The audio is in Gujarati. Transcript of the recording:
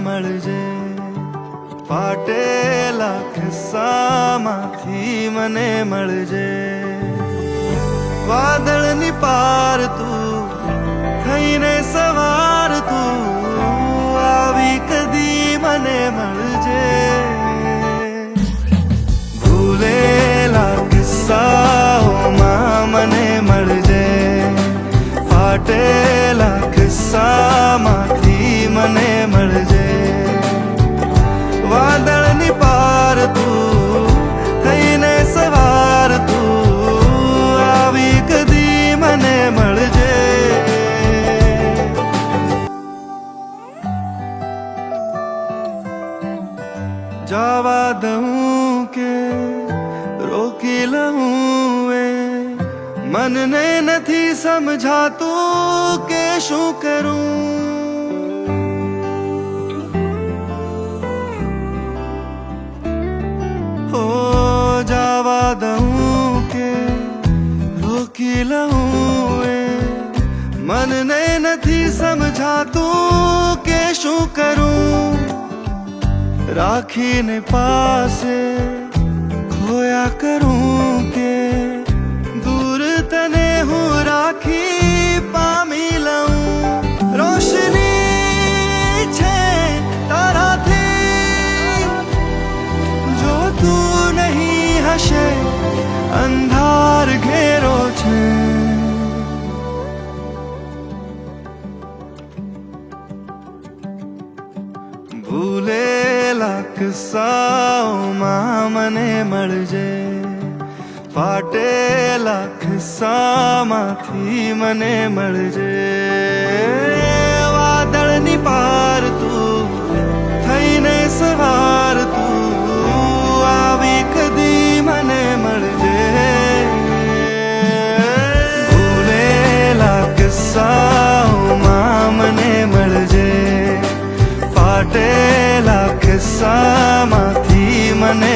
મળજે ફાટેલા ખિસ્સામાંથી મને મળજે વાદળની પાર તું થઈને સવાર તું આવી કદી મને મળજે ભૂલેલા કિસ્સાઓમાં મને મળજે ફાટેલા કિસ્સામાંથી મને મળજે વાદળની પાર તું થઈને સવાર તું આવી કદી મને મળજે જવા દઉં કે રોકી લઉં એ મનને નથી સમજાતું કે શું કરું હો જવા દઉં કે રોકી લઉં એ મનને નથી સમજાતું કે શું કરું રાખીને પાસે ખોયા કરું કે દૂર તને હું રાખી પામી લઉં રોશની છે તારાથી જો તું નહીં હશે અંધાર ઘેરો છે ભૂલેલા કિસ્સાઓમાં મને મળજે ફાટેલા ખિસ્સામાંથી મને મળજે વાદળની પાર તું થઈને સવાર તું આવી કદી મને મળજે ભૂલેલા કિસ્સાઓમાં મને મળજે ફાટેલા કિસ્સામાંથી મને